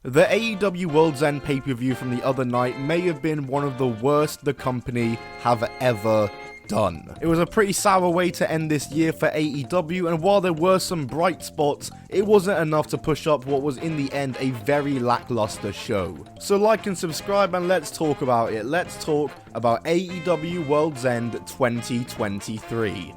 The AEW Worlds End pay-per-view from the other night may have been one of the worst the company have ever done. It was a pretty sour way to end this year for AEW, and while there were some bright spots, it wasn't enough to push up what was in the end a very lackluster show. So like and subscribe and let's talk about it. Let's talk about AEW Worlds End 2023.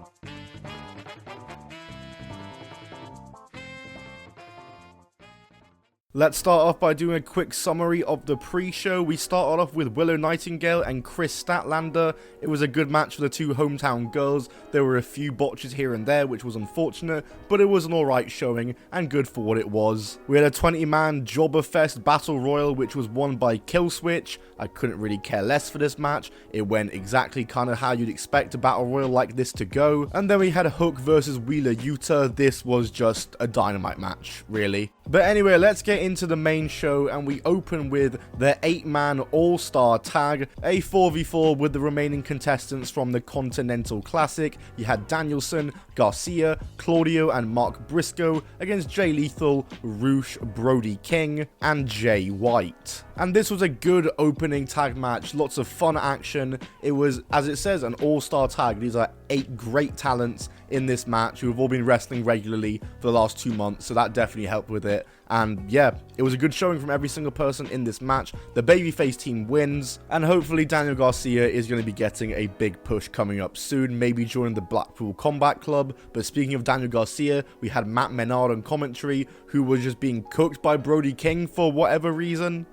Let's start off by doing a quick summary of the pre-show. We started off with Willow Nightingale and Chris Statlander. It was a good match for the two hometown girls. There were a few botches here and there, which was unfortunate, but it was an alright showing and good for what it was. We had a 20-man Jobberfest Battle Royal, which was won by Killswitch. I couldn't really care less for this match. It went exactly kind of how you'd expect a Battle Royal like this to go. And then we had Hook versus Wheeler Yuta. This was just a dynamite match, really. But anyway, let's get into the main show, and we open with the 8-man all-star tag, a 4v4 with the remaining contestants from the Continental Classic. You had Danielson, Garcia, Claudio, and Mark Briscoe against Jay Lethal, Roosh, Brody King, and Jay White. And this was a good opening tag match, lots of fun action. It was, as it says, an all-star tag. These are 8 great talents in this match who have all been wrestling regularly for the last 2 months, so that definitely helped with it. And yeah, it was a good showing from every single person in this match. The babyface team wins, and hopefully Daniel Garcia is going to be getting a big push coming up soon, maybe joining the Blackpool Combat Club. But speaking of Daniel Garcia, we had Matt Menard on commentary, who was just being cooked by Brody King for whatever reason.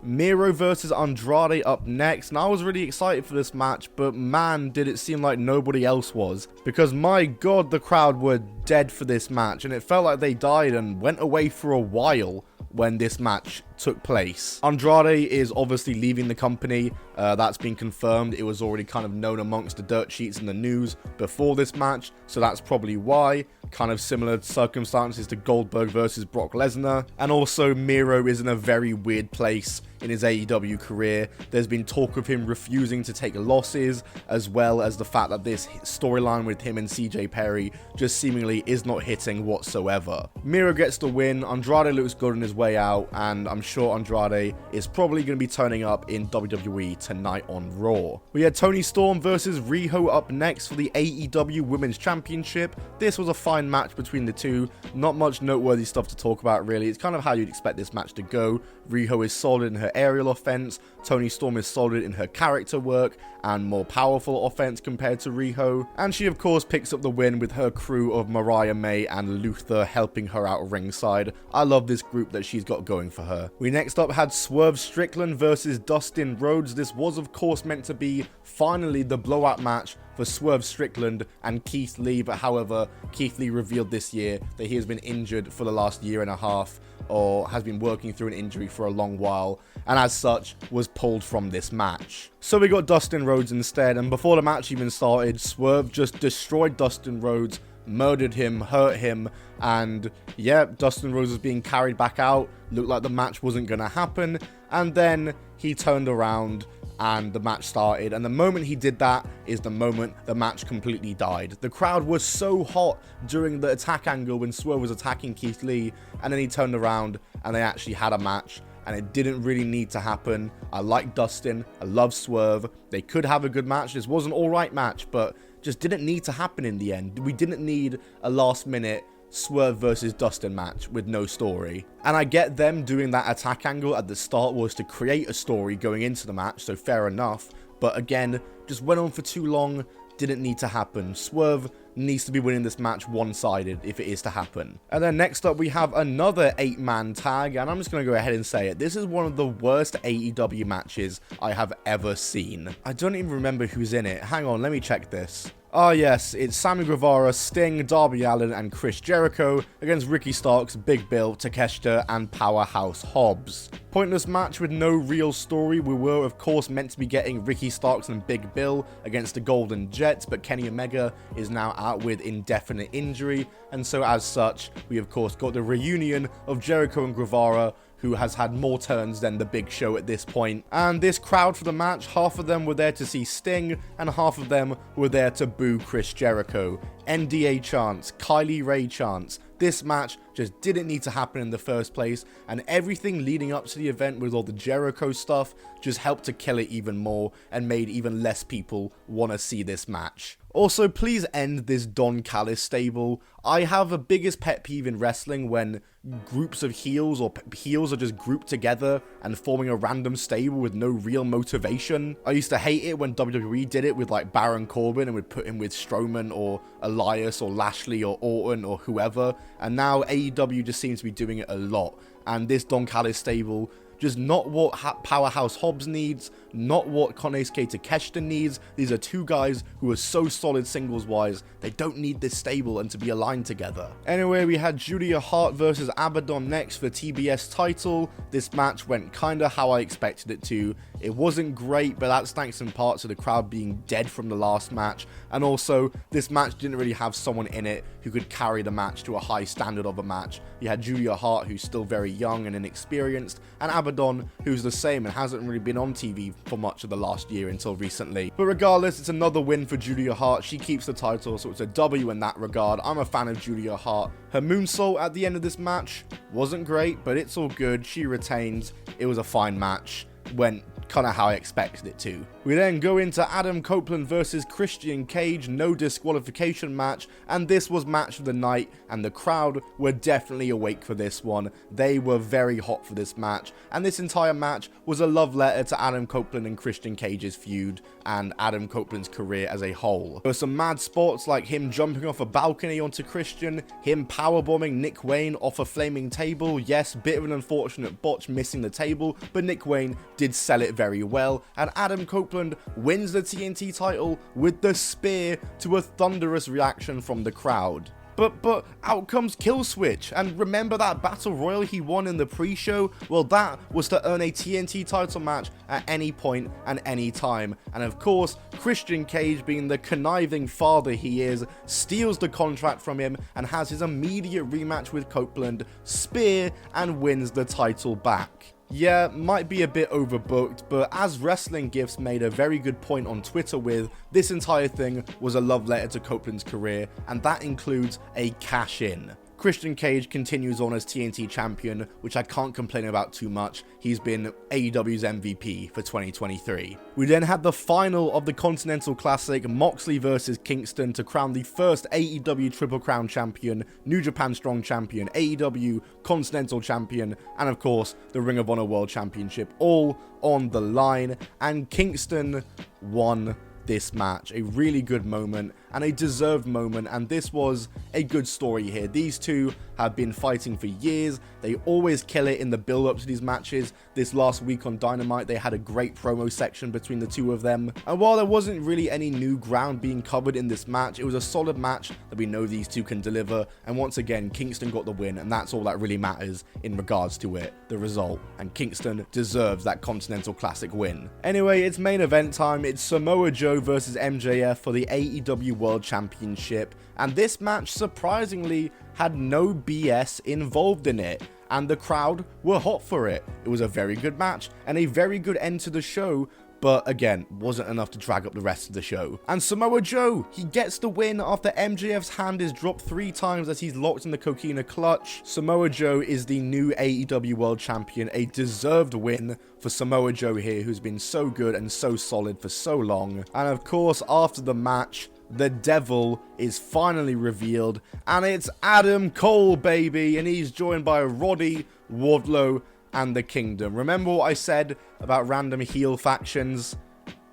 Miro versus Andrade up next, and I was really excited for this match, but man, did it seem like nobody else was, because my god, the crowd were dead for this match, and it felt like they died and went away for a while when this match took place. Andrade is obviously leaving the company. That's been confirmed. It was already kind of known amongst the dirt sheets in the news before this match, so that's probably why. Kind of similar circumstances to Goldberg versus Brock Lesnar. And also Miro is in a very weird place in his AEW career. There's been talk of him refusing to take losses, as well as the fact that this storyline with him and CJ Perry just seemingly is not hitting whatsoever. Miro gets the win. Andrade looks good on his way out, and I'm sure Andrade is probably going to be turning up in WWE tonight on Raw. We had Toni Storm versus Riho up next for the AEW Women's Championship. This was a fine match between the two. Not much noteworthy stuff to talk about, really. It's kind of how you'd expect this match to go. Riho is solid in her aerial offense. Toni Storm is solid in her character work and more powerful offense compared to Riho. And she, of course, picks up the win with her crew of Mariah May and Luther helping her out ringside. I love this group that she's got going for her. We next up had Swerve Strickland versus Dustin Rhodes. This was, of course, meant to be finally the blowout match for Swerve Strickland and Keith Lee, but however, Keith Lee revealed this year that he has been injured for the last year and a half, or has been working through an injury for a long while, and as such, was pulled from this match. So we got Dustin Rhodes instead, and before the match even started, Swerve just destroyed Dustin Rhodes, murdered him, hurt him, and yeah, Dustin Rhodes was being carried back out, looked like the match wasn't gonna happen, and then he turned around and the match started, and the moment he did that is the moment the match completely died. The crowd was so hot during the attack angle when Swerve was attacking Keith Lee, and then he turned around and they actually had a match, and it didn't really need to happen. I like Dustin, I love Swerve, they could have a good match. This was an alright match, but just didn't need to happen in the end. We didn't need a last minute Swerve versus Dustin match with no story. And I get them doing that attack angle at the start was to create a story going into the match, so fair enough. But again, just went on for too long, didn't need to happen. Swerve needs to be winning this match one-sided if it is to happen. And then next up we have another 8-man tag, and I'm just going to go ahead and say it. This is one of the worst AEW matches I have ever seen. I don't even remember who's in it. Hang on, let me check this. Ah yes, it's Sammy Guevara, Sting, Darby Allin, and Chris Jericho against Ricky Starks, Big Bill, Takeshita, and Powerhouse Hobbs. Pointless match with no real story. We were, of course, meant to be getting Ricky Starks and Big Bill against the Golden Jets, but Kenny Omega is now out with indefinite injury, and so as such, we of course got the reunion of Jericho and Guevara, who has had more turns than the Big Show at this point. And this crowd for the match, half of them were there to see Sting, and half of them were there to boo Chris Jericho. NDA chants, Kylie Ray chants. This match just didn't need to happen in the first place, and everything leading up to the event with all the Jericho stuff just helped to kill it even more and made even less people want to see this match. Also, please end this Don Callis stable. I have a biggest pet peeve in wrestling when groups of heels or heels are just grouped together and forming a random stable with no real motivation. I used to hate it when WWE did it with like Baron Corbin and would put him with Strowman or Elias or Lashley or Orton or whoever, and now AEW just seems to be doing it a lot, and this Don Callis stable just not what Powerhouse Hobbs needs, not what Konosuke Takeshita needs. These are two guys who are so solid singles-wise, they don't need this stable and to be aligned together. Anyway, we had Julia Hart versus Abaddon next for TBS title. This match went kinda how I expected it to. It wasn't great, but that's thanks in part to the crowd being dead from the last match, and also, this match didn't really have someone in it who could carry the match to a high standard of a match. You had Julia Hart, who's still very young and inexperienced, and Abaddon, who's the same and hasn't really been on TV for much of the last year until recently. But regardless, it's another win for Julia Hart. She keeps the title, so it's a W in that regard. I'm a fan of Julia Hart. Her moonsault at the end of this match wasn't great, but it's all good. She retains. It was a fine match. Went kind of how I expected it to. We then go into Adam Copeland versus Christian Cage, no disqualification match, and this was match of the night, and the crowd were definitely awake for this one. They were very hot for this match, and this entire match was a love letter to Adam Copeland and Christian Cage's feud, and Adam Copeland's career as a whole. There were some mad spots like him jumping off a balcony onto Christian, him powerbombing Nick Wayne off a flaming table. Yes, bit of an unfortunate botch missing the table, but Nick Wayne did sell it very well, and Adam Copeland wins the TNT title with the spear to a thunderous reaction from the crowd. But out comes Killswitch, and remember that Battle Royal he won in the pre-show? Well, that was to earn a TNT title match at any point and any time, and of course, Christian Cage, being the conniving father he is, steals the contract from him and has his immediate rematch with Copeland, spear, and wins the title back. Yeah, might be a bit overbooked, but as Wrestling Gifts made a very good point on Twitter with, this entire thing was a love letter to Copeland's career, and that includes a cash-in. Christian Cage continues on as TNT champion, which I can't complain about too much. He's been AEW's MVP for 2023. We then had the final of the Continental Classic, Moxley versus Kingston, to crown the first AEW Triple Crown champion, New Japan Strong champion, AEW Continental champion, and of course, the Ring of Honor World Championship, all on the line, and Kingston won this match. A really good moment and a deserved moment, and this was a good story here. These two have been fighting for years. They always kill it in the build up to these matches. This last week on Dynamite, they had a great promo section between the two of them, and while there wasn't really any new ground being covered in this match, it was a solid match that we know these two can deliver, and once again, Kingston got the win, and that's all that really matters in regards to it, the result, and Kingston deserves that Continental Classic win. Anyway, it's main event time. It's Samoa Joe versus MJF for the AEW World Championship, and this match surprisingly had no BS involved in it, and the crowd were hot for it. It was a very good match and a very good end to the show, but again, wasn't enough to drag up the rest of the show. And Samoa Joe, he gets the win after MJF's hand is dropped 3 times as he's locked in the Coquina clutch. Samoa Joe is the new AEW World Champion, a deserved win for Samoa Joe here, who's been so good and so solid for so long. And of course, after the match, the devil is finally revealed, and it's Adam Cole, baby, and he's joined by Roddy, Wardlow, and the Kingdom. Remember what I said about random heel factions?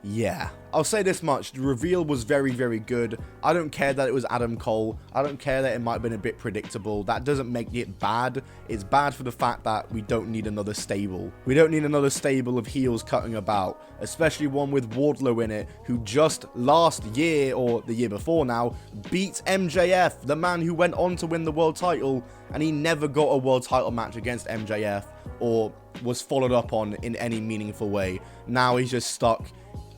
Yeah. I'll say this much, the reveal was very, very good. I don't care that it was Adam Cole. I don't care that it might have been a bit predictable. That doesn't make it bad. It's bad for the fact that we don't need another stable. We don't need another stable of heels cutting about, especially one with Wardlow in it, who just last year, or the year before now, beat MJF, the man who went on to win the world title, and he never got a world title match against MJF, or was followed up on in any meaningful way. Now he's just stuck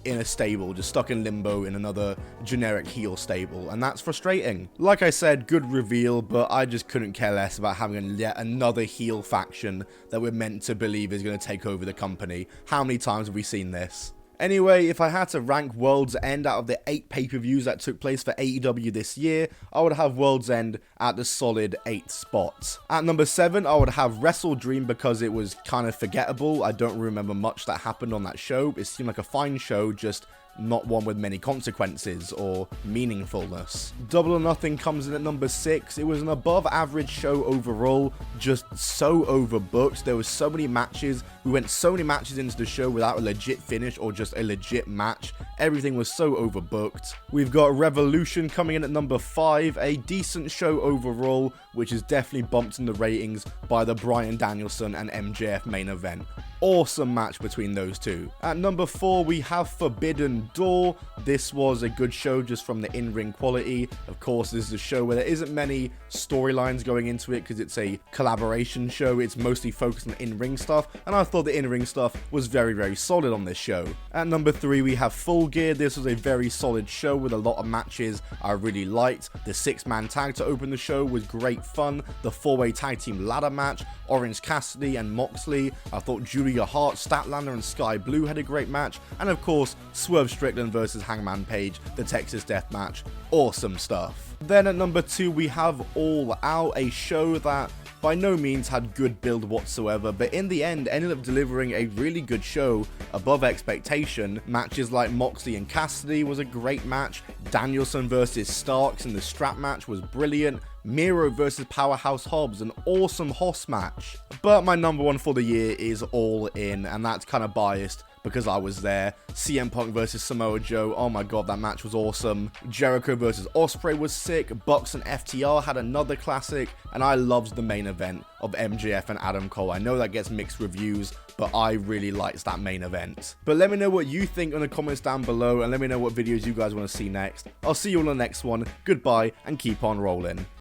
in a stable, just stuck in limbo in another generic heel stable, and that's frustrating. Like I said, good reveal, but I just couldn't care less about having yet another heel faction that we're meant to believe is going to take over the company. How many times have we seen this? Anyway, if I had to rank Worlds End out of the 8 pay-per-views that took place for AEW this year, I would have Worlds End at the solid 8th spot. At number 7, I would have Wrestle Dream because it was kind of forgettable. I don't remember much that happened on that show. It seemed like a fine show, just not one with many consequences or meaningfulness. Double or Nothing comes in at number 6. It was an above average show overall, just so overbooked. There were so many matches. We went so many matches into the show without a legit finish or just a legit match. Everything was so overbooked. We've got Revolution coming in at number 5, a decent show overall, which is definitely bumped in the ratings by the Bryan Danielson and MJF main event. Awesome match between those two. At number 4, we have Forbidden Door. This was a good show just from the in-ring quality. Of course, this is a show where there isn't many storylines going into it because it's a collaboration show. It's mostly focused on in-ring stuff, and I thought the in-ring stuff was very, very solid on this show. At number 3, we have Full Gear. This was a very solid show with a lot of matches I really liked. The 6-man tag to open the show was great fun. The 4-way tag team ladder match, Orange Cassidy and Moxley. I thought Julia Hart, Statlander, and Sky Blue had a great match. And of course, Swerve Strickland versus Hangman Page, the Texas Death Match. Awesome stuff. Then at number 2, we have All Out, a show that by no means had good build whatsoever, but in the end ended up delivering a really good show above expectation. Matches like Moxley and Cassidy was a great match. Danielson versus Starks in the strap match was brilliant. Miro versus Powerhouse Hobbs, an awesome Hoss match. But my number 1 for the year is All In, and that's kind of biased because I was there. CM Punk versus Samoa Joe, oh my god, that match was awesome. Jericho versus Ospreay was sick. Bucks and FTR had another classic, and I loved the main event of MJF and Adam Cole. I know that gets mixed reviews, but I really liked that main event. But let me know what you think in the comments down below, and let me know what videos you guys want to see next. I'll see you on the next one. Goodbye, and keep on rolling.